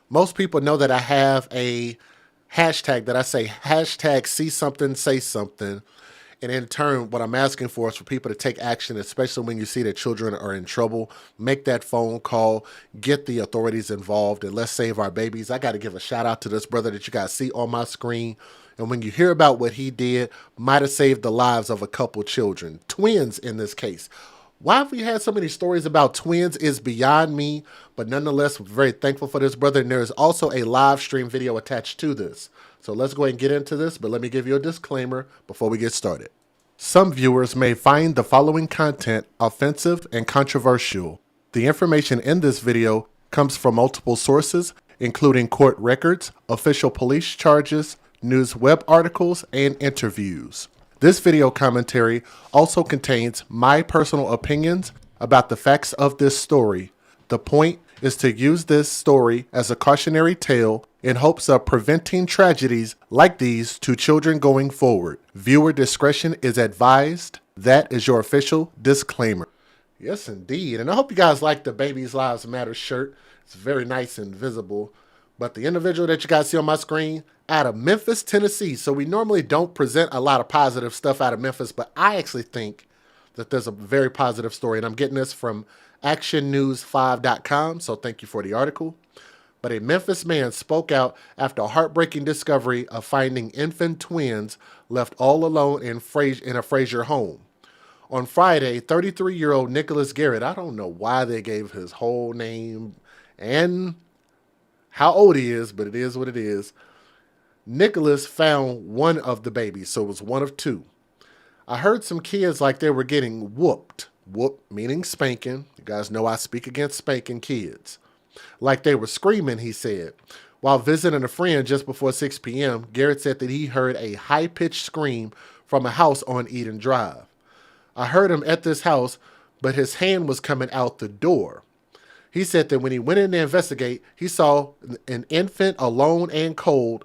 Most people know that I have a hashtag that I say hashtag see something, say something. And in turn, what I'm asking for is for people to take action, especially when you see that children are in trouble. Make that phone call, get the authorities involved, and let's save our babies. I got to give a shout out to this brother that you guys see on my screen. And when you hear about what he did, might have saved the lives of a couple children, twins in this case. Why have we had so many stories about twins is beyond me, but nonetheless, we're very thankful for this brother. And there is also a live stream video attached to this. So let's go ahead and get into this, but let me give you a disclaimer before we get started. Some viewers may find the following content offensive and controversial. The information in this video comes from multiple sources, including court records, official police charges, news web articles, and interviews. This video commentary also contains my personal opinions about the facts of this story. The point is to use this story as a cautionary tale in hopes of preventing tragedies like these to children going forward. Viewer discretion is advised. That is your official disclaimer. Yes, indeed. And I hope you guys like the Babies Lives Matter shirt. It's very nice and visible. But the individual that you guys see on my screen, out of Memphis, Tennessee. So we normally don't present a lot of positive stuff out of Memphis, but I actually think that there's a very positive story. And I'm getting this from actionnews5.com, so thank you for the article. But a Memphis man spoke out after a heartbreaking discovery of finding infant twins left all alone in a Frazier home. On Friday, 33-year-old Nicholas Garrett, I don't know why they gave his whole name and how old he is, but it is what it is. Nicholas found one of the babies, so it was one of two. I heard some kids like they were getting whooped. Whoop meaning spanking. You guys know I speak against spanking kids. Like they were screaming, he said. While visiting a friend just before 6 p.m., Garrett said that he heard a high-pitched scream from a house on Eden Drive. I heard him at this house, but his hand was coming out the door. He said that when he went in to investigate, he saw an infant alone and cold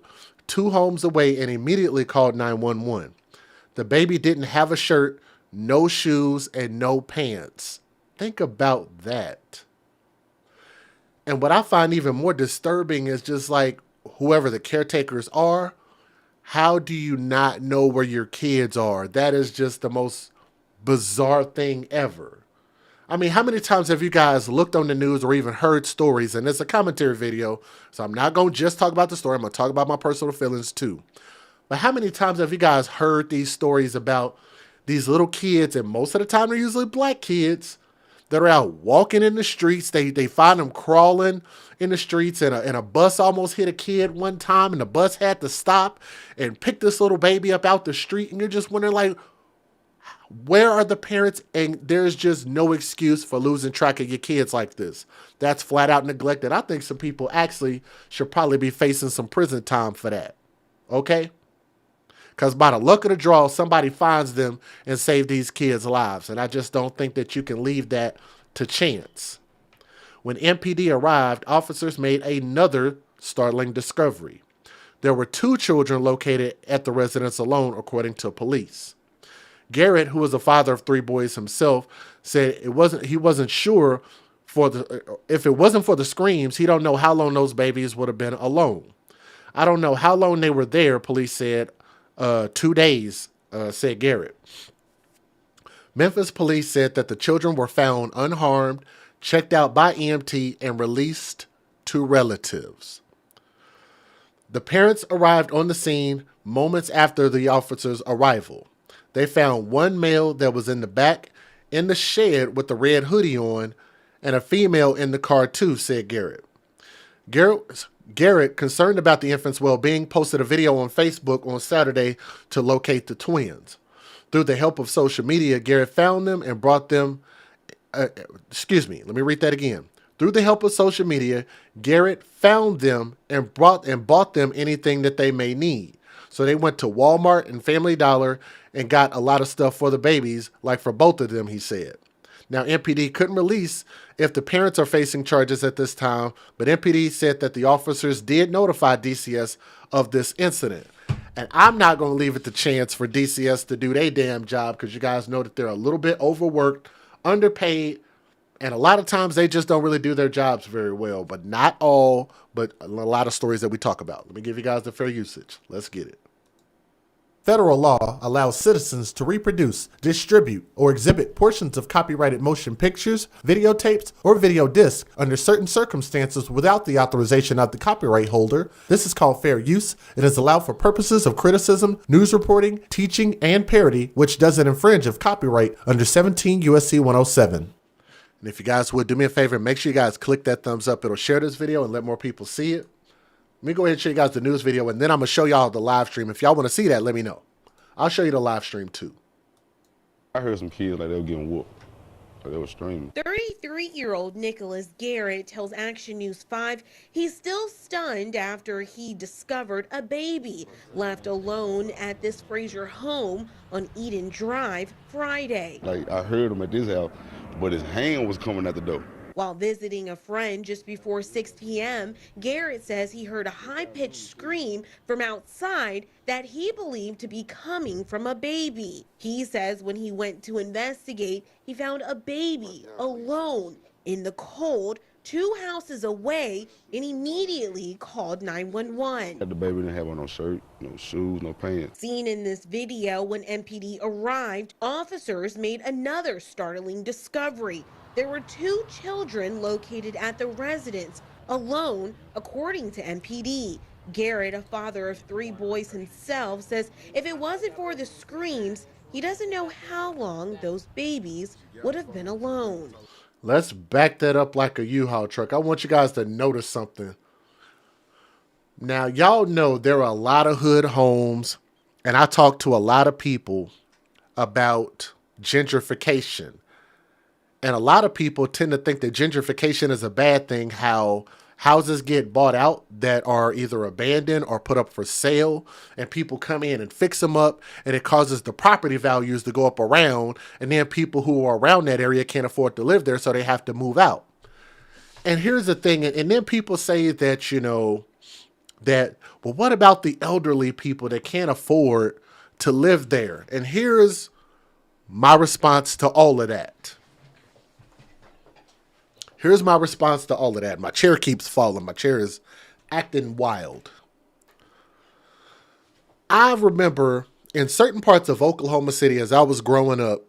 2 homes away and immediately called 911. The baby didn't have a shirt, no shoes, and no pants. Think about that. And what I find even more disturbing is just like whoever the caretakers are, how do you not know where your kids are? That is just the most bizarre thing ever. I mean, how many times have you guys looked on the news or even heard stories? And it's a commentary video, so I'm not going to just talk about the story. I'm going to talk about my personal feelings too. But how many times have you guys heard these stories about these little kids, and most of the time they're usually black kids, that are out walking in the streets. They find them crawling in the streets, and a bus almost hit a kid one time, and the bus had to stop and pick this little baby up out the street, and you're just wondering, like, where are the parents? And there's just no excuse for losing track of your kids like this. That's flat out neglected. I think some people actually should probably be facing some prison time for that. Okay? Because by the luck of the draw, somebody finds them and save these kids' lives. And I just don't think that you can leave that to chance. When MPD arrived, officers made another startling discovery. There were 2 children located at the residence alone, according to police. Garrett, who was a father of 3 boys himself, said he wasn't sure if it wasn't for the screams, he don't know how long those babies would have been alone. I don't know how long they were there, police said. 2 days, said Garrett. Memphis police said that the children were found unharmed, checked out by EMT, and released to relatives. The parents arrived on the scene moments after the officers' arrival. They found one male that was in the back in the shed with the red hoodie on, and a female in the car too, said Garrett. Garrett, concerned about the infant's well-being, posted a video on Facebook on Saturday to locate the twins. Through the help of social media, Garrett found them and brought them... let me read that again. Through the help of social media, Garrett found them and bought them anything that they may need. So they went to Walmart and Family Dollar and got a lot of stuff for the babies, like for both of them, he said. Now, MPD couldn't release if the parents are facing charges at this time, but MPD said that the officers did notify DCS of this incident. And I'm not going to leave it to chance for DCS to do their damn job, because you guys know that they're a little bit overworked, underpaid, And a lot of times they just don't really do their jobs very well, but not all, but a lot of stories that we talk about. Let me give you guys the fair usage. Let's get it. Federal law allows citizens to reproduce, distribute, or exhibit portions of copyrighted motion pictures, videotapes, or video discs under certain circumstances without the authorization of the copyright holder. This is called fair use. It is allowed for purposes of criticism, news reporting, teaching, and parody, which doesn't infringe of copyright under 17 U.S.C. 107. And if you guys would do me a favor, make sure you guys click that thumbs up. It'll share this video and let more people see it. Let me go ahead and show you guys the news video, and then I'm going to show y'all the live stream. If y'all want to see that, let me know. I'll show you the live stream too. I heard some kids like they were getting whooped. Like they were streaming. 33-year-old Nicholas Garrett tells Action News 5 he's still stunned after he discovered a baby left alone at this Frazier home on Eden Drive Friday. Like I heard him at this house, but his hand was coming at the door. While visiting a friend just before 6 p.m., Garrett says he heard a high-pitched scream from outside that he believed to be coming from a baby. He says when he went to investigate, he found a baby alone in the cold 2 houses away and immediately called 911. The baby didn't have on no shirt, no shoes, no pants. Seen in this video, when MPD arrived, officers made another startling discovery. There were 2 children located at the residence, alone, according to MPD. Garrett, a father of 3 boys himself, says if it wasn't for the screams, he doesn't know how long those babies would have been alone. Let's back that up like a U-Haul truck. I want you guys to notice something. Now, y'all know there are a lot of hood homes, and I talk to a lot of people about gentrification. And a lot of people tend to think that gentrification is a bad thing, how houses get bought out that are either abandoned or put up for sale, and people come in and fix them up, and it causes the property values to go up around, and then people who are around that area can't afford to live there, so they have to move out. And here's the thing, and then people say that, you know, that, well, what about the elderly people that can't afford to live there? And here's my response to all of that. Here's my response to all of that. My chair keeps falling. My chair is acting wild. I remember in certain parts of Oklahoma City as I was growing up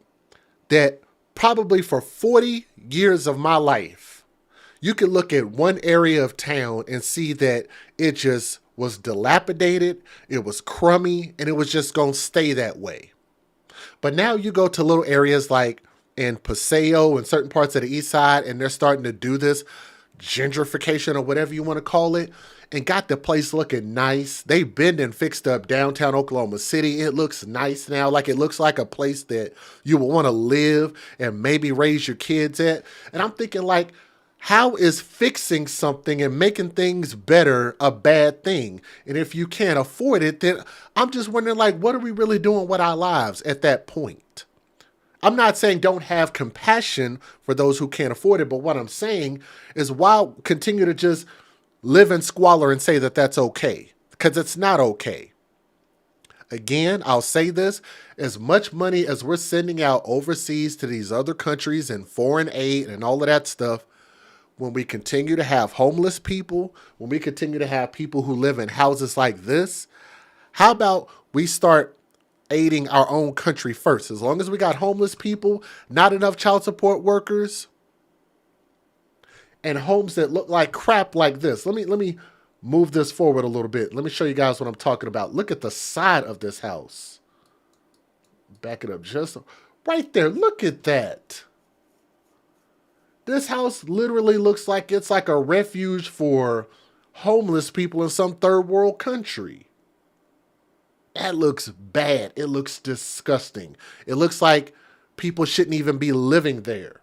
that probably for 40 years of my life, you could look at one area of town and see that it just was dilapidated, it was crummy, and it was just going to stay that way. But now you go to little areas like in Paseo and certain parts of the east side, and they're starting to do this gentrification or whatever you want to call it, and got the place looking nice. They've been and fixed up downtown Oklahoma City. It looks nice now. Like it looks like a place that you will want to live and maybe raise your kids at. And I'm thinking, like, how is fixing something and making things better a bad thing? And if you can't afford it, then I'm just wondering, like, what are we really doing with our lives at that point? I'm not saying don't have compassion for those who can't afford it, but what I'm saying is why continue to just live in squalor and say that that's okay? Because it's not okay. Again, I'll say this, as much money as we're sending out overseas to these other countries and foreign aid and all of that stuff, when we continue to have homeless people, when we continue to have people who live in houses like this, how about we start aiding our own country first? As long as we got homeless people, not enough child support workers, and homes that look like crap like this. Let me move this forward a little bit. Let me show you guys what I'm talking about. Look at the side of this house. Back it up just right there. Look at that. This house literally looks like it's like a refuge for homeless people in some third world country. That looks bad. It looks disgusting. It looks like people shouldn't even be living there.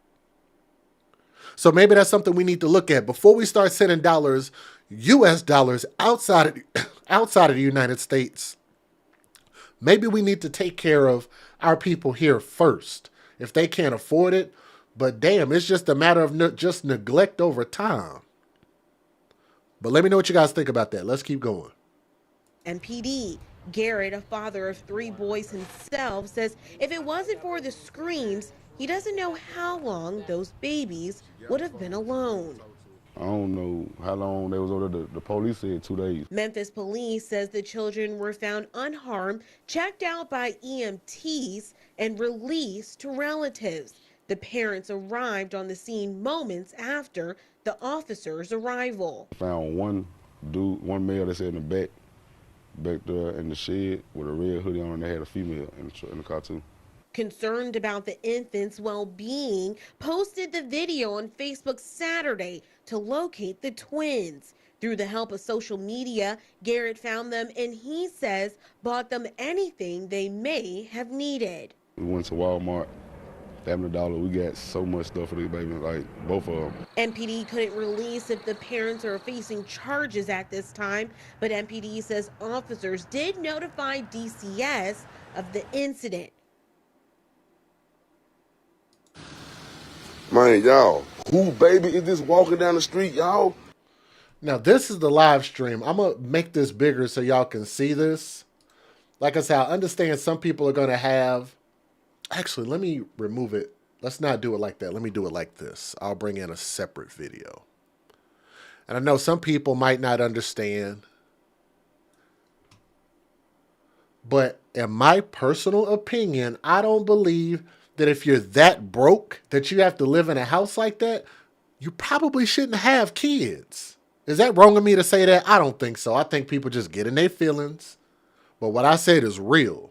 So maybe that's something we need to look at before we start sending dollars, U.S. dollars outside of the United States. Maybe we need to take care of our people here first if they can't afford it. But damn, it's just a matter of just neglect over time. But let me know what you guys think about that. Let's keep going. MPD. Garrett, a father of 3 boys himself, says if it wasn't for the screams, He doesn't know how long those babies would have been alone. I don't know how long they was over there. The police said 2 days. Memphis police says the children were found unharmed, checked out by EMTs, and released to relatives. The parents arrived on the scene moments after the officers' arrival. Found one male that's in the back there in the shed with a red hoodie on, and they had a female in the car too. Concerned about the infant's well-being, posted the video on Facebook Saturday to locate the twins. Through the help of social media, Garrett found them and he says bought them anything they may have needed. We went to Walmart, Family Dollar. We got so much stuff for these babies, like both of them. MPD couldn't release if the parents are facing charges at this time, but MPD says officers did notify DCS of the incident. Man, y'all, who baby is this walking down the street, y'all? Now, this is the live stream. I'm going to make this bigger so y'all can see this. Like I said, I understand some people are going to have... Actually, let me remove it. Let's not do it like that. Let me do it like this. I'll bring in a separate video. And I know some people might not understand. But in my personal opinion, I don't believe that if you're that broke that you have to live in a house like that, you probably shouldn't have kids. Is that wrong of me to say that? I don't think so. I think people just get in their feelings. But what I said is real.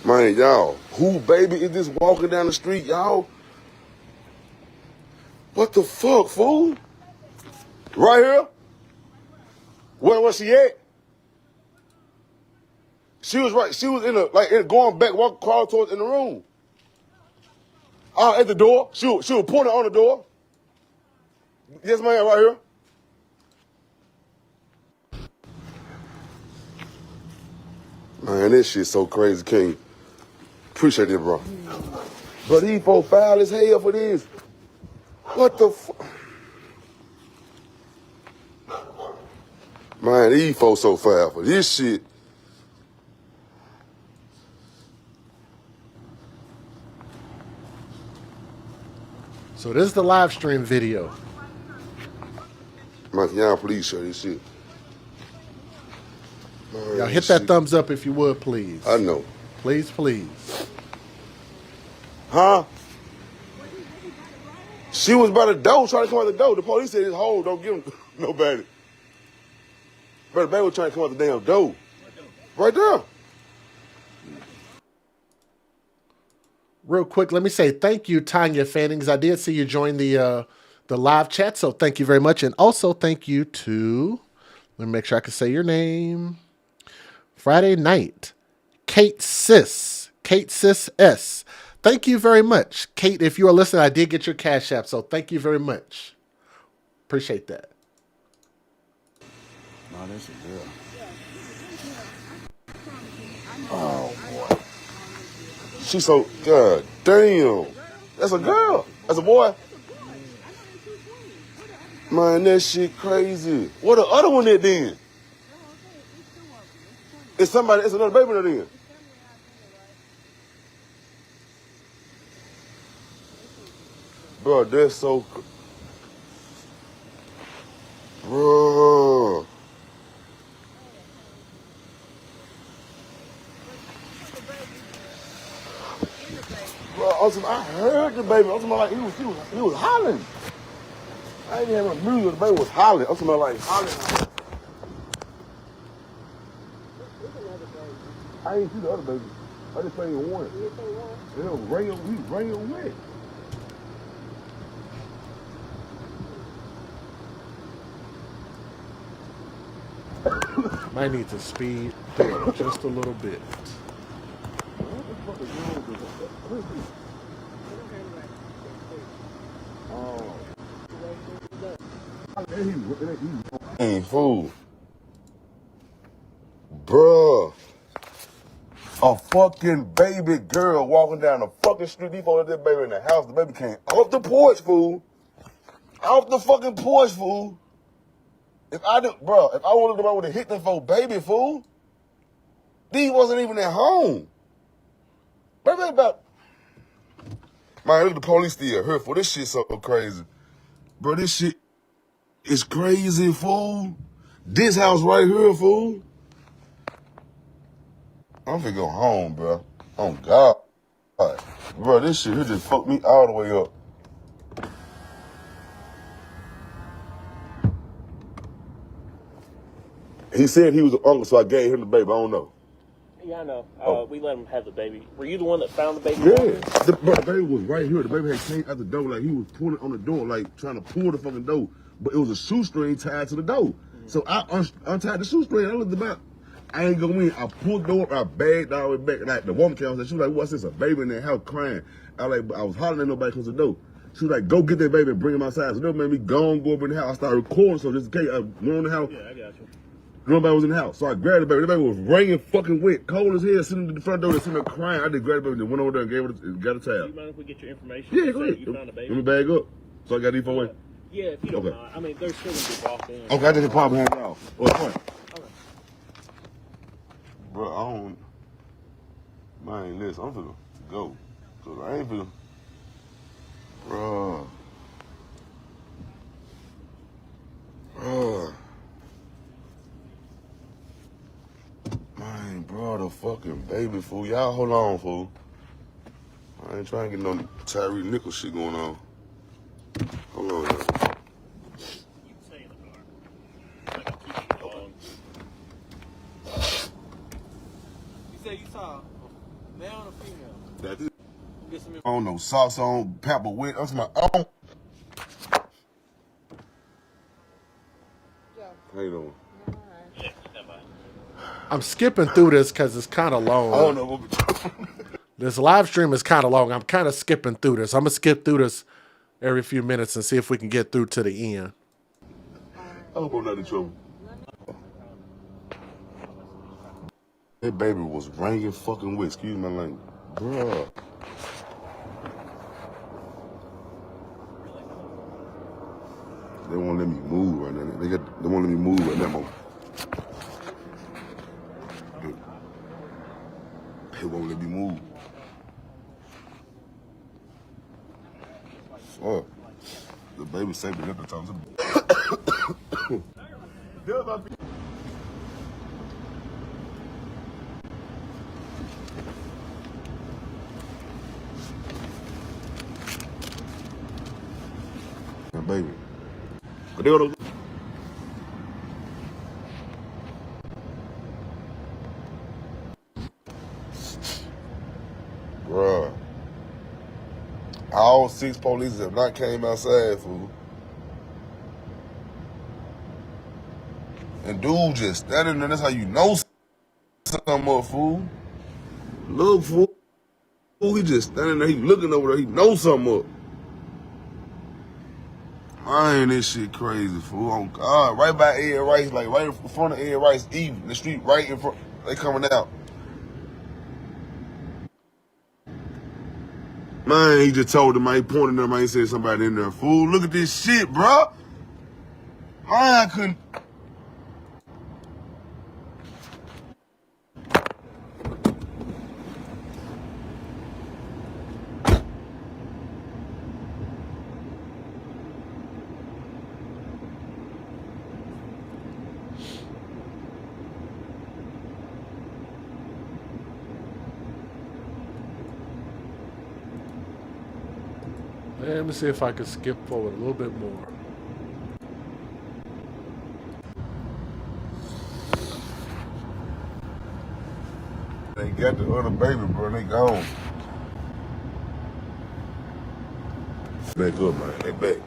Man, y'all, who baby is this walking down the street, y'all? What the fuck, fool? Right here? Where was she at? She was right. She was going back, walking across towards in the room. At the door. She was pointing on the door. Yes, ma'am, right here. Man, this shit so crazy, King. Appreciate it, bro. But these folks foul as hell for this. What the fuck? Man, these folks so foul for this shit. So this is the live stream video. Man, can y'all please share this shit? Man, Y'all hit that thumbs up if you would, please. I know. Please, please. Huh? She was by the door, trying to come out the door. The police said, this hole, don't give him nobody. But the baby was trying to come out the damn door. Right there. Real quick, let me say thank you, Tanya Fannings. I did see you join the live chat, so thank you very much. And also thank you to, let me make sure I can say your name, Friday Night, Kate Sis S. Thank you very much. Kate, if you are listening, I did get your Cash App, so thank you very much. Appreciate that. No, that's a girl. Oh, boy. She's so, god damn. That's a girl. That's a boy. Man, that shit crazy. What the other one at then? It's another baby there then. Bro, that's so... Bro. Bro, I heard the baby. I'm talking about like he was hollering. I didn't have no music. The baby was hollering. I'm talking about like hollering. I didn't see the other baby. I just played one. It was raining wet. Might need to speed through just a little bit. Fool. Bruh. A fucking baby girl walking down the fucking street. These folks let that baby in the house. The baby came off the porch, fool. Off the fucking porch, fool. If I wanted them, I would have hit them for baby, fool. These wasn't even at home. Baby about. Man, look, the police still here for this shit so crazy. Bro, this shit is crazy, fool. This house right here, fool. I'm finna go home, bro. Oh, God. Bro, this shit here just fucked me all the way up. He said he was an uncle, so I gave him the baby. I don't know. Yeah, I know. Oh. We let him have the baby. Were you the one that found the baby? Yeah. Bro, the baby was right here. The baby had came out the door like he was pulling on the door, like trying to pull the fucking door. But it was a shoestring tied to the door. So I untied the shoestring. I looked about. I ain't going in. I pulled the door up. I bagged all the way back. Like the woman came out, she was like, "What's this? A baby in the house crying?" I was hollering at nobody close the door. She was like, "Go get that baby and bring him outside." So that made me go up in the house. I started recording. So just in case I went in the house. Yeah, I got you. Nobody was in the house. So I grabbed the baby. The baby was raining fucking wet, cold as hell, sitting at the front door, sitting there crying. I just grabbed the baby and went over there and gave her got a Do towel. you mind if we get your information? Yeah, You go said ahead. You found a baby. Let me bag up. So I got these for Yeah, if you don't Okay. mind. I mean, there's still gonna be walk in. Okay, I just pop behind y'all. What's point? Okay. Bro, I don't. Man, listen, I'm finna go. Cause I ain't finna. Bro. Man, bro, the fucking baby, fool. Y'all hold on, fool. I ain't trying to get no Tyree Nichols shit going on. Hold on, y'all. You can stay in the car. I can keep you along. You said you saw a male and a female. That's it. Get some I don't know, socks on, pamper wet. That's my own. How you doing? Yeah, stand by. I'm skipping through this because it's kind of long. I don't know what we This live stream is kind of long. I'm kind of skipping through this. I'm going to skip through this every few minutes and see if we can get through to the end. I hope I'm not in trouble. That baby was raining fucking wet. Excuse my language. Bruh. They won't let me move right now. They won't let me move right now. They won't let me move. Fuck. The baby saved me at the time. Baby. But they were Bruh. All 6 police have not came outside, fool. And dude just standing there, that's how you know something up, fool. Look, fool. He just standing there, he looking over there, he knows something up. Man, this shit crazy, fool. Oh, God. Right by Ed Rice, like right in front of Ed Rice, even. The street right in front. They coming out. Man, he just told them, man, he pointed them, man, he said somebody in there. Fool, look at this shit, bro. Man, I couldn't. Let me see if I can skip forward a little bit more. They got the other baby, bro. They gone. Back up, man. They back.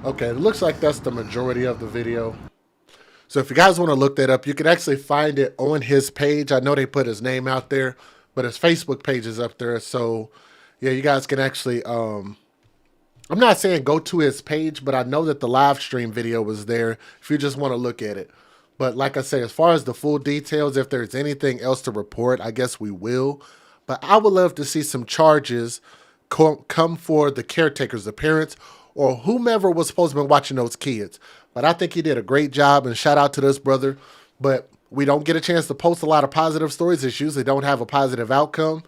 Okay, it looks like that's the majority of the video. So if you guys want to look that up, you can actually find it on his page. I know they put his name out there, but his Facebook page is up there. So yeah, you guys can actually, I'm not saying go to his page, but I know that the live stream video was there if you just want to look at it. But like I say, as far as the full details, if there's anything else to report, I guess we will. But I would love to see some charges come for the caretakers, the parents, or whomever was supposed to be watching those kids. But I think he did a great job, and shout out to this brother. But we don't get a chance to post a lot of positive stories. It usually don't have a positive outcome.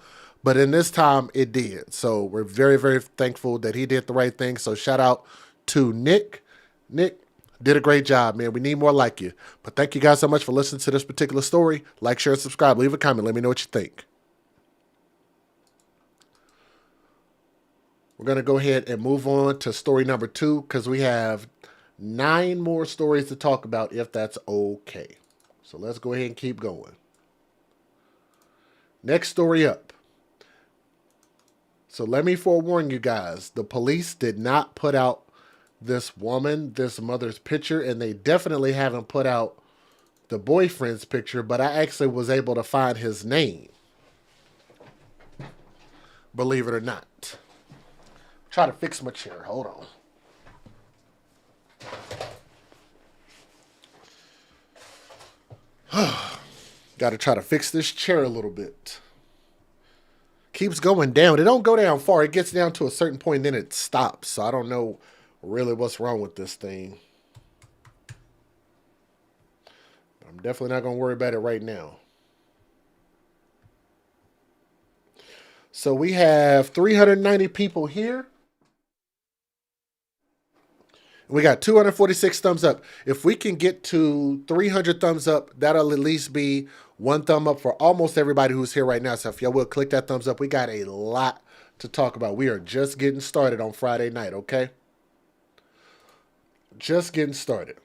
But in this time, it did. So we're very, very thankful that he did the right thing. So shout out to Nick. Nick did a great job, man. We need more like you. But thank you guys so much for listening to this particular story. Like, share, and subscribe. Leave a comment. Let me know what you think. We're going to go ahead and move on to story number 2 because we have 9 more stories to talk about if that's okay. So let's go ahead and keep going. Next story up. So let me forewarn you guys, the police did not put out this mother's picture, and they definitely haven't put out the boyfriend's picture, but I actually was able to find his name. Believe it or not. Try to fix my chair. Hold on. Got to try to fix this chair a little bit. Keeps going down. It don't go down far. It gets down to a certain point, then it stops. So I don't know really what's wrong with this thing. I'm definitely not going to worry about it right now. So we have 390 people here. We got 246 thumbs up. If we can get to 300 thumbs up, that'll at least be 1 thumb up for almost everybody who's here right now. So if y'all will click that thumbs up, we got a lot to talk about. We are just getting started on Friday night, okay? Just getting started.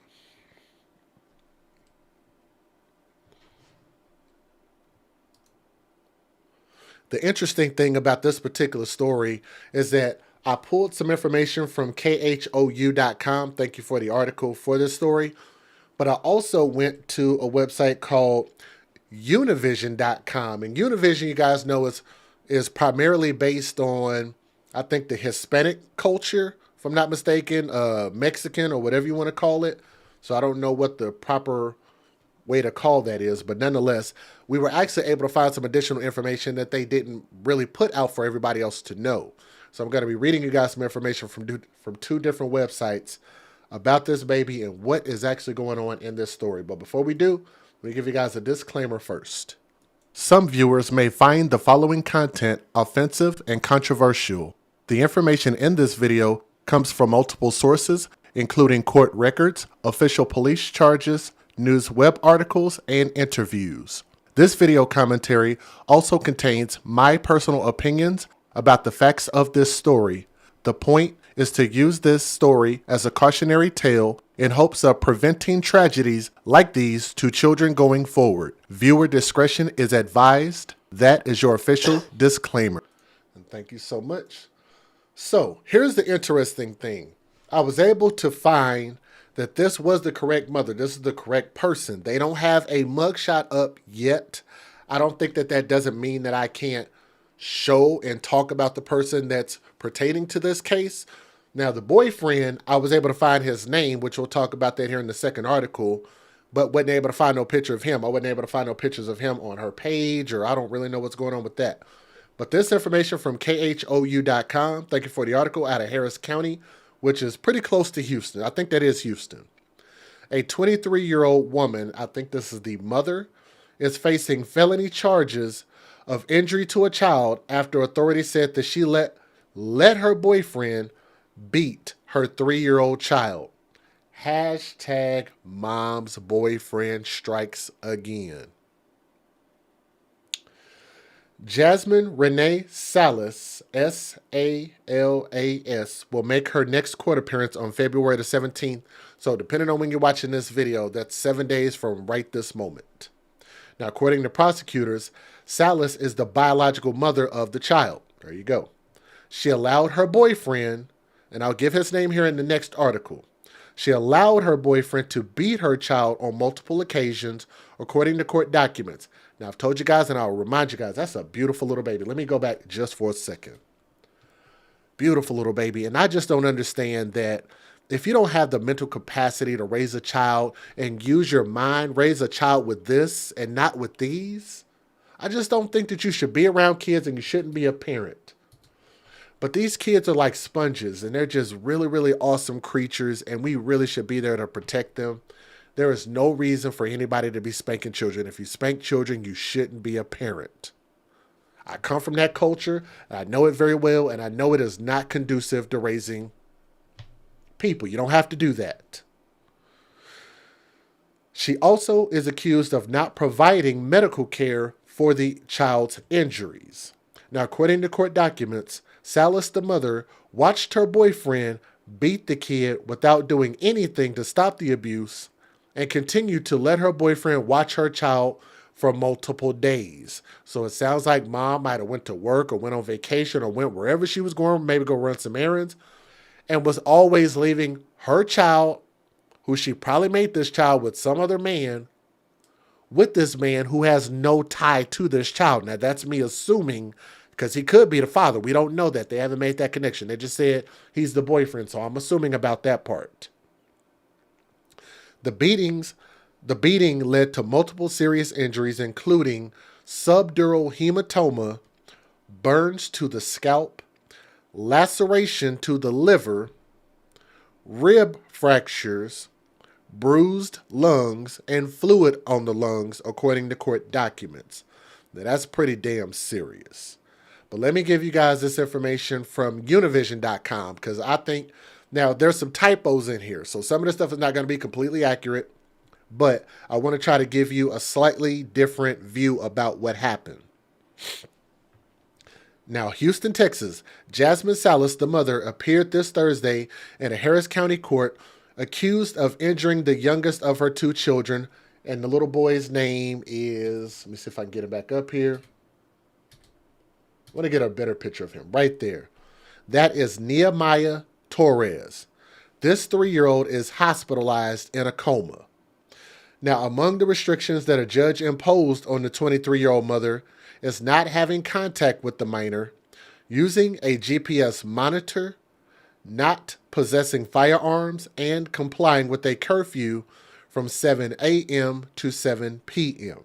The interesting thing about this particular story is that I pulled some information from khou.com. Thank you for the article for this story. But I also went to a website called univision.com. And Univision, you guys know, is primarily based on, I think, the Hispanic culture, if I'm not mistaken, Mexican or whatever you want to call it. So I don't know what the proper way to call that is. But nonetheless, we were actually able to find some additional information that they didn't really put out for everybody else to know. So I'm going to be reading you guys some information from 2 different websites about this baby and what is actually going on in this story. But before we do, let me give you guys a disclaimer first. Some viewers may find the following content offensive and controversial. The information in this video comes from multiple sources, including court records, official police charges, news web articles, and interviews. This video commentary also contains my personal opinions about the facts of this story. The point is to use this story as a cautionary tale in hopes of preventing tragedies like these to children going forward. Viewer discretion is advised. That is your official disclaimer. And thank you so much. So here's the interesting thing. I was able to find that this was the correct mother. This is the correct person. They don't have a mugshot up yet. I don't think that doesn't mean that I can't show and talk about the person that's pertaining to this case. Now, the boyfriend, I was able to find his name, which we'll talk about that here in the second article, but wasn't able to find no picture of him. I wasn't able to find no pictures of him on her page, or I don't really know what's going on with that. But this information from khou.com, thank you for the article, out of Harris County, which is pretty close to Houston. I think that is Houston. A 23-year-old woman, I think this is the mother, is facing felony charges of injury to a child after authorities said that she let her boyfriend beat her 3-year-old child. Hashtag mom's boyfriend strikes again. Jasmine Renee Salas, S-A-L-A-S, will make her next court appearance on February the 17th. So depending on when you're watching this video, that's 7 days from right this moment. Now, according to prosecutors, Salas is the biological mother of the child. There you go. She allowed her boyfriend, and I'll give his name here in the next article. She allowed her boyfriend to beat her child on multiple occasions, according to court documents. Now, I've told you guys, and I'll remind you guys, that's a beautiful little baby. Let me go back just for a second. Beautiful little baby. And I just don't understand that if you don't have the mental capacity to raise a child and use your mind, raise a child with this and not with these, I just don't think that you should be around kids and you shouldn't be a parent. But these kids are like sponges and they're just really, really awesome creatures and we really should be there to protect them. There is no reason for anybody to be spanking children. If you spank children, you shouldn't be a parent. I come from that culture, I know it very well, and I know it is not conducive to raising people. You don't have to do that. She also is accused of not providing medical care for the child's injuries. Now, according to court documents, Salas, the mother, watched her boyfriend beat the kid without doing anything to stop the abuse and continued to let her boyfriend watch her child for multiple days. So it sounds like mom might have went to work or went on vacation or went wherever she was going, maybe go run some errands, and was always leaving her child, who she probably made this child with some other man, with this man who has no tie to this child. Now, that's me assuming, because he could be the father. We don't know that. They haven't made that connection. They just said he's the boyfriend, so I'm assuming about that part. The beating led to multiple serious injuries, including subdural hematoma, burns to the scalp, laceration to the liver, rib fractures, bruised lungs, and fluid on the lungs, according to court documents. Now, that's pretty damn serious. But let me give you guys this information from Univision.com, because I think, now there's some typos in here, so some of this stuff is not going to be completely accurate, but I want to try to give you a slightly different view about what happened. Now, Houston, Texas, Jasmine Salas, the mother, appeared this Thursday in a Harris County court accused of injuring the youngest of her two children, and the little boy's name is, let me see if I can get it back up here. I want to get a better picture of him right there. That is Nehemiah Torres. This 3-year-old is hospitalized in a coma. Now, among the restrictions that a judge imposed on the 23-year-old mother is not having contact with the minor, using a GPS monitor, not possessing firearms, and complying with a curfew from 7 a.m. to 7 p.m.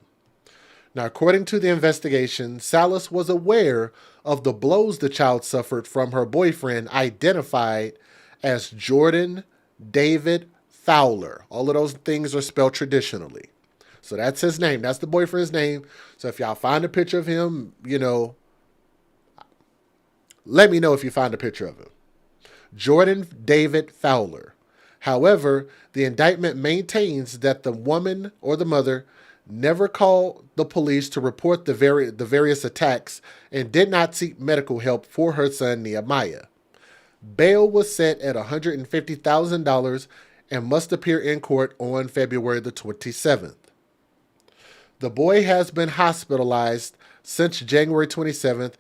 Now, according to the investigation, Salas was aware of the blows the child suffered from her boyfriend, identified as Jordan David Fowler. All of those things are spelled traditionally. So that's his name. That's the boyfriend's name. So if y'all find a picture of him, let me know if you find a picture of him. Jordan David Fowler. However, the indictment maintains that the woman or the mother never called the police to report the various attacks and did not seek medical help for her son Nehemiah. Bail was set at $150,000 and must appear in court on February the 27th. The boy has been hospitalized since January 27th,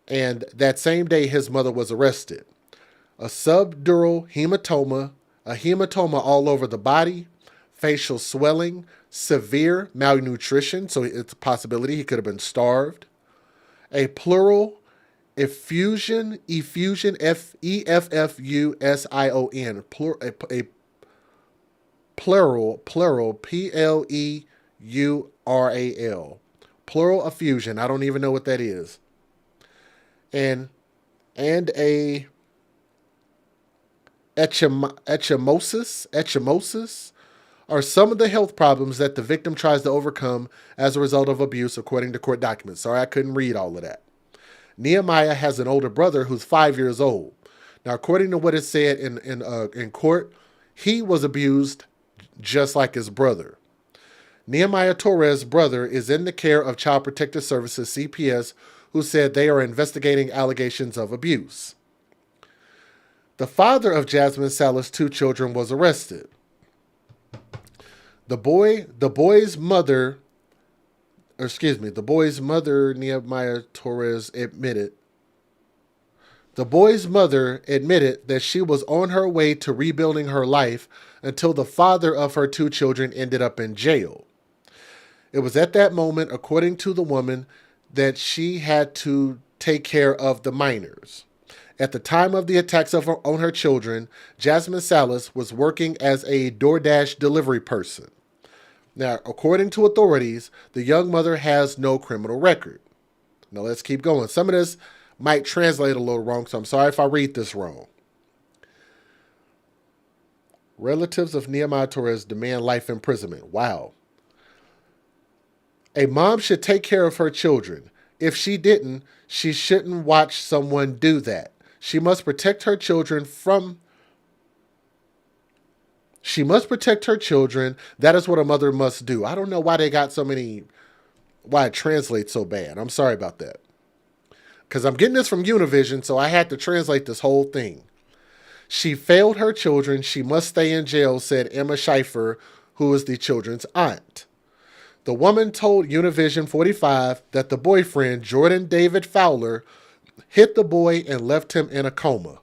and that same day his mother was arrested. A subdural hematoma, a hematoma all over the body, facial swelling, severe malnutrition, so it's a possibility he could have been starved, a pleural effusion, E-F-F-U-S-I-O-N, a pleural, P-L-E-U-R-A-L, pleural effusion, I don't even know what that is, and a ecchymosis are some of the health problems that the victim tries to overcome as a result of abuse, according to court documents. Sorry, I couldn't read all of that. Nehemiah has an older brother who's 5 years old. Now, according to what it said in court, he was abused just like his brother. Nehemiah Torres' brother is in the care of Child Protective Services, CPS, who said they are investigating allegations of abuse. The father of Jasmine Salas' two children was arrested. The boy's mother, Nehemiah Torres admitted. The boy's mother admitted that she was on her way to rebuilding her life until the father of her two children ended up in jail. It was at that moment, according to the woman, that she had to take care of the minors. At the time of the attacks on her children, Jasmine Salas was working as a DoorDash delivery person. Now, according to authorities, the young mother has no criminal record. Now, let's keep going. Some of this might translate a little wrong, so I'm sorry if I read this wrong. Relatives of Nehemiah Torres demand life imprisonment. Wow. A mom should take care of her children. If she didn't, she shouldn't watch someone do that. She must protect her children from... She must protect her children. That is what a mother must do. I don't know why they got so many... Why it translates so bad. I'm sorry about that. Because I'm getting this from Univision, so I had to translate this whole thing. She failed her children. She must stay in jail, said Emma Schaefer, who is the children's aunt. The woman told Univision 45 that the boyfriend, Jordan David Fowler, hit the boy and left him in a coma.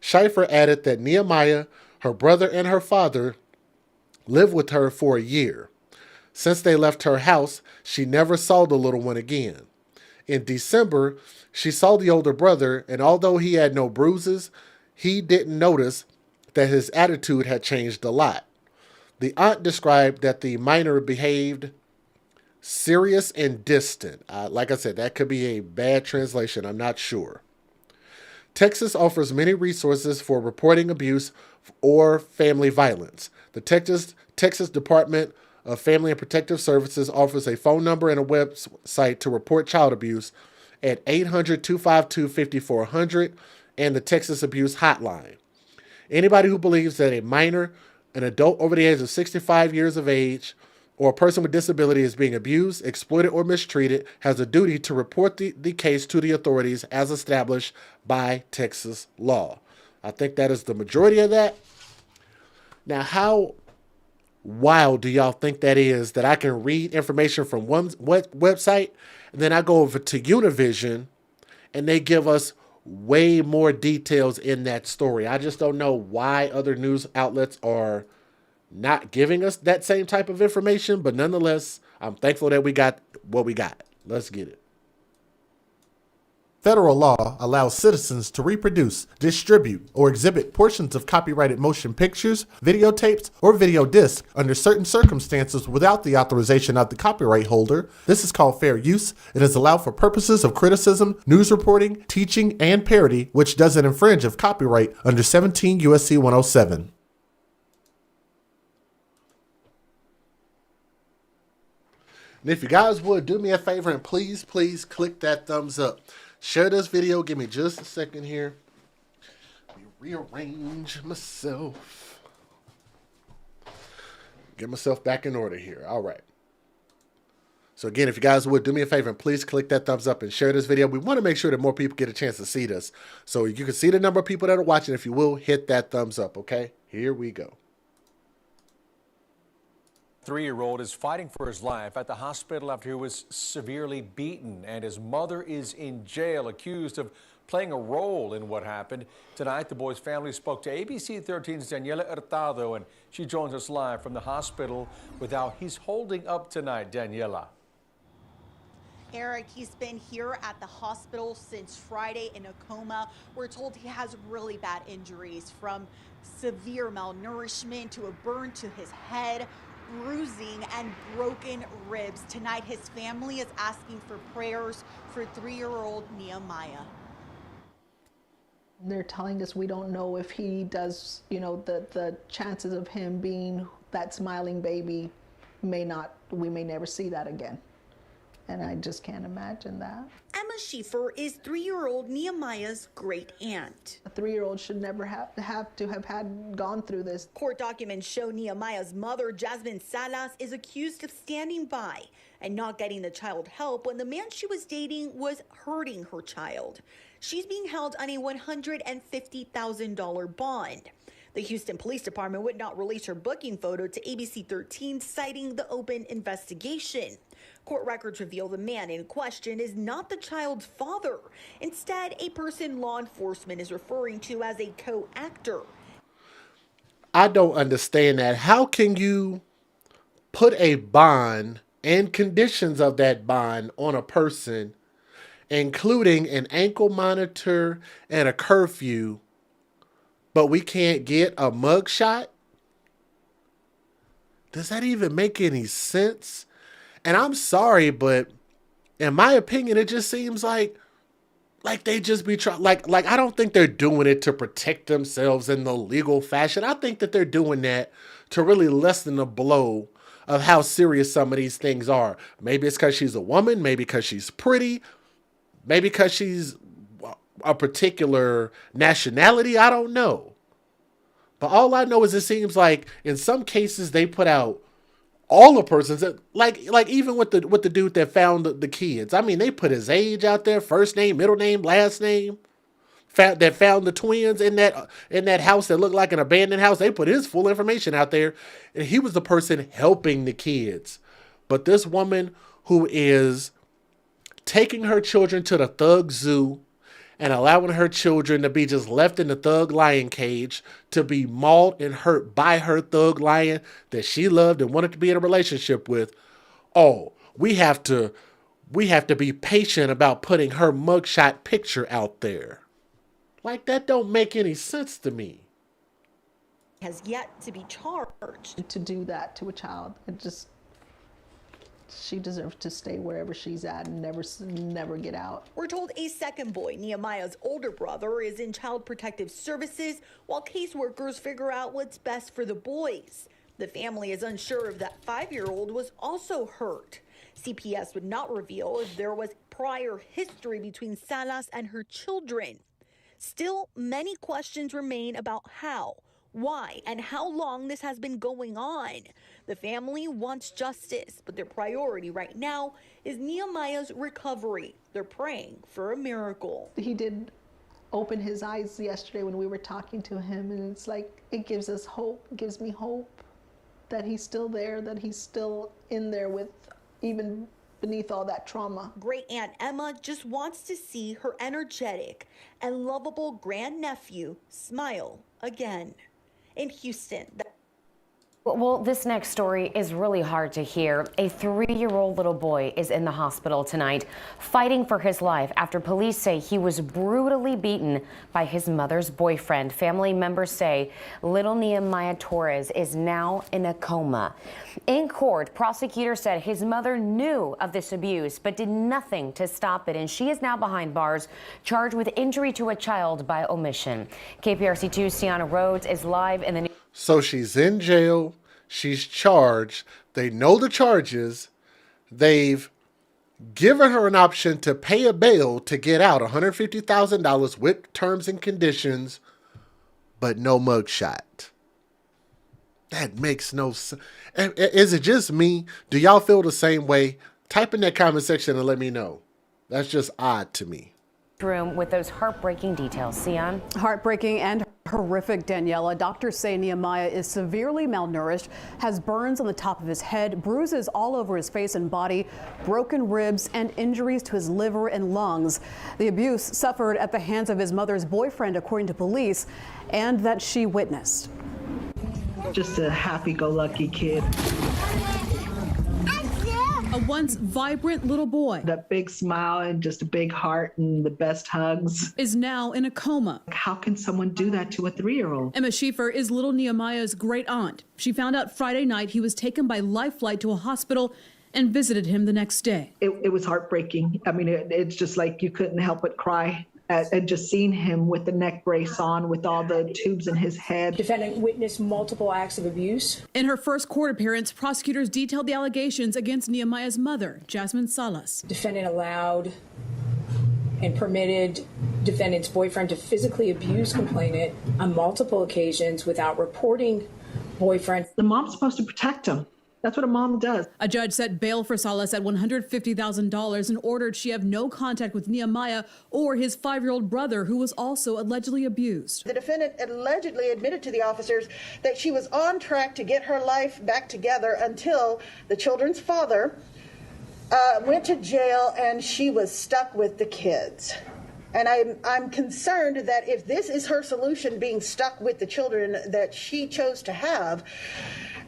Schaefer added that Nehemiah, her brother, and her father lived with her for a year. Since they left her house, she never saw the little one again. In December, she saw the older brother, and although he had no bruises, he didn't notice that his attitude had changed a lot. The aunt described that the minor behaved serious and distant. Like I said, that could be a bad translation. I'm not sure. Texas offers many resources for reporting abuse or family violence. The Texas Department of Family and Protective Services offers a phone number and a website to report child abuse at 800-252-5400 and the Texas Abuse Hotline. Anybody who believes that a minor, an adult over the age of 65 years of age, or a person with disability is being abused, exploited, or mistreated has a duty to report the case to the authorities as established by Texas law. I think that is the majority of that. Now, how wild do y'all think that is that I can read information from one website and then I go over to Univision and they give us way more details in that story? I just don't know why other news outlets are not giving us that same type of information, but nonetheless, I'm thankful that we got what we got. Let's get it. Federal law allows citizens to reproduce, distribute, or exhibit portions of copyrighted motion pictures, videotapes, or video discs under certain circumstances without the authorization of the copyright holder. This is called fair use. It is allowed for purposes of criticism, news reporting, teaching, and parody, which doesn't infringe of copyright under 17 U.S.C. 107. And if you guys would do me a favor and please click that thumbs up. Share this video. Give me just a second here. Let me rearrange myself. Get myself back in order here. All right. So again, if you guys would do me a favor and please click that thumbs up and share this video. We want to make sure that more people get a chance to see this. So you can see the number of people that are watching. If you will, hit that thumbs up. Okay, here we go. 3-year-old is fighting for his life at the hospital after he was severely beaten, and his mother is in jail accused of playing a role in what happened. Tonight, the boy's family spoke to ABC 13's Daniela Hurtado, and she joins us live from the hospital with how he's holding up tonight. Daniela. Eric, he's been here at the hospital since Friday in a coma. We're told he has really bad injuries, from severe malnourishment to a burn to his head, bruising, and broken ribs. Tonight, his family is asking for prayers for 3-year-old Nehemiah. They're telling us we don't know if he does, the chances of him being that smiling baby we may never see that again. And I just can't imagine that. Emma Schaefer is 3-year-old Nehemiah's great aunt. A 3-year-old should never have gone through this. Court documents show Nehemiah's mother, Jasmine Salas, is accused of standing by and not getting the child help when the man she was dating was hurting her child. She's being held on a $150,000 bond. The Houston Police Department would not release her booking photo to ABC 13, citing the open investigation. Court records reveal the man in question is not the child's father. Instead, a person law enforcement is referring to as a co-actor. I don't understand that. How can you put a bond and conditions of that bond on a person including an ankle monitor and a curfew, but we can't get a mugshot? Does that even make any sense? And I'm sorry, but in my opinion, it just seems like they just be trying, like I don't think they're doing it to protect themselves in the legal fashion. I think that they're doing that to really lessen the blow of how serious some of these things are. Maybe it's because she's a woman, maybe because she's pretty, maybe because she's a particular nationality. I don't know. But all I know is it seems like in some cases they put out all the persons that, like even with the dude that found the kids. I mean, they put his age out there, first name, middle name, last name. That found the twins in that house that looked like an abandoned house. They put his full information out there, and he was the person helping the kids. But this woman who is taking her children to the thug zoo and allowing her children to be just left in the thug lion cage to be mauled and hurt by her thug lion that she loved and wanted to be in a relationship with. Oh, we have to be patient about putting her mugshot picture out there. Like, that don't make any sense to me. Has yet to be charged. To do that to a child, she deserves to stay wherever she's at and never get out. We're told a second boy, Nehemiah's older brother, is in Child Protective Services while caseworkers figure out what's best for the boys. The family is unsure if that 5-year-old was also hurt. CPS would not reveal if there was prior history between Salas and her children. Still, many questions remain about how, why, and how long this has been going on. The family wants justice, but their priority right now is Nehemiah's recovery. They're praying for a miracle. He did open his eyes yesterday when we were talking to him, and it's like, it gives us hope. It gives me hope that he's still there, that he's still in there with, even beneath all that trauma. Great Aunt Emma just wants to see her energetic and lovable grandnephew smile again. In Houston. Well, this next story is really hard to hear. A 3-year-old little boy is in the hospital tonight fighting for his life after police say he was brutally beaten by his mother's boyfriend. Family members say little Nehemiah Torres is now in a coma. In court, prosecutors said his mother knew of this abuse but did nothing to stop it, and she is now behind bars, charged with injury to a child by omission. KPRC2's Tiana Rhodes is live in the So she's in jail. She's charged. They know the charges. They've given her an option to pay a bail to get out, $150,000 with terms and conditions, but no mugshot. That makes no sense. Is it just me? Do y'all feel the same way? Type in that comment section and let me know. That's just odd to me. room with those heartbreaking details. Sion? Heartbreaking and horrific, Daniela. Doctors say Nehemiah is severely malnourished, has burns on the top of his head, bruises all over his face and body, broken ribs, and injuries to his liver and lungs. The abuse suffered at the hands of his mother's boyfriend, according to police, and that she witnessed. Just a happy-go-lucky kid. A once vibrant little boy. That big smile and just a big heart and the best hugs. Is now in a coma. How can someone do that to a 3-year-old? Emma Schieffer is little Nehemiah's great aunt. She found out Friday night he was taken by life flight to a hospital and visited him the next day. It was heartbreaking. I mean, it's just like you couldn't help but cry. And just seeing him with the neck brace on, with all the tubes in his head. Defendant witnessed multiple acts of abuse. In her first court appearance, prosecutors detailed the allegations against Nehemiah's mother, Jasmine Salas. Defendant allowed and permitted defendant's boyfriend to physically abuse complainant on multiple occasions without reporting boyfriend. The mom's supposed to protect him. That's what a mom does. A judge set bail for Salas at $150,000 and ordered she have no contact with Nehemiah or his 5-year-old brother, who was also allegedly abused. The defendant allegedly admitted to the officers that she was on track to get her life back together until the children's father went to jail and she was stuck with the kids. And I'm concerned that if this is her solution, being stuck with the children that she chose to have,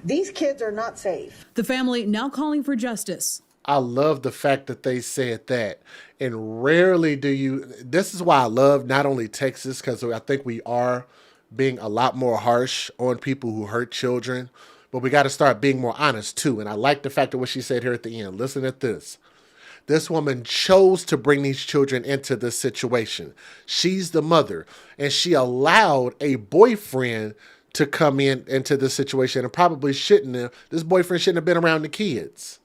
these kids are not safe. The family now calling for justice. I love the fact that they said that. And rarely do you, this is why I love not only Texas, because I think we are being a lot more harsh on people who hurt children, but we got to start being more honest too. And I like the fact of what she said here at the end. Listen at this. This woman chose to bring these children into this situation. She's the mother, and she allowed a boyfriend to come into this situation, and probably shouldn't have. This boyfriend shouldn't have been around the kids.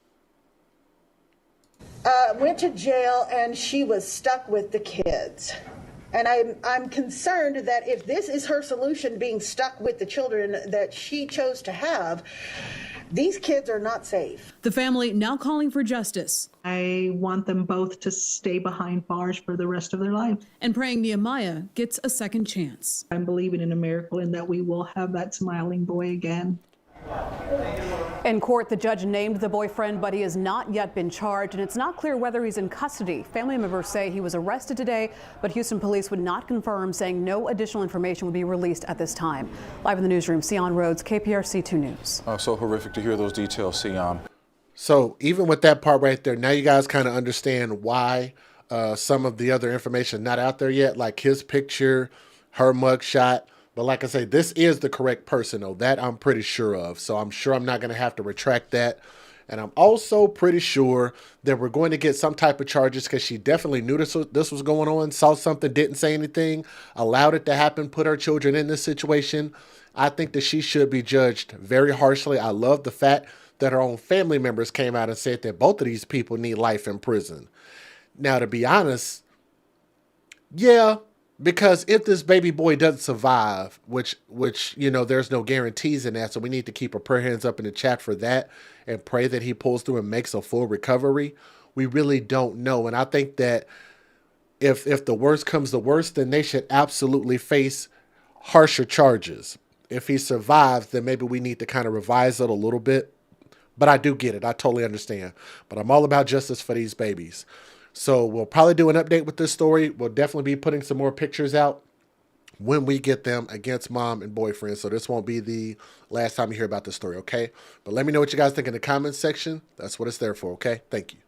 Went to jail, and she was stuck with the kids. And I'm concerned that if this is her solution, being stuck with the children that she chose to have, these kids are not safe. The family now calling for justice. I want them both to stay behind bars for the rest of their life. And praying Nehemiah gets a second chance. I'm believing in a miracle and that we will have that smiling boy again. In court, the judge named the boyfriend, but he has not yet been charged, and it's not clear whether he's in custody. Family members say he was arrested today, but Houston police would not confirm, saying no additional information would be released at this time. Live in the newsroom, Sion Rhodes, KPRC 2 News. So horrific to hear those details, Sion. So even with that part right there, now you guys kind of understand why some of the other information not out there yet, like his picture, her mugshot. But like I say, this is the correct person, though. That I'm pretty sure of. So I'm sure I'm not going to have to retract that. And I'm also pretty sure that we're going to get some type of charges, because she definitely knew this was going on, saw something, didn't say anything, allowed it to happen, put her children in this situation. I think that she should be judged very harshly. I love the fact that her own family members came out and said that both of these people need life in prison. Now, to be honest, yeah, because if this baby boy doesn't survive, which you know, there's no guarantees in that, so we need to keep our prayer hands up in the chat for that and pray that he pulls through and makes a full recovery. We really don't know. And I think that if the worst comes to worst, then they should absolutely face harsher charges. If he survives, then maybe we need to kind of revise it a little bit. But I do get it. I totally understand. But I'm all about justice for these babies. So we'll probably do an update with this story. We'll definitely be putting some more pictures out when we get them against mom and boyfriend. So this won't be the last time you hear about this story, okay? But let me know what you guys think in the comments section. That's what it's there for, okay? Thank you.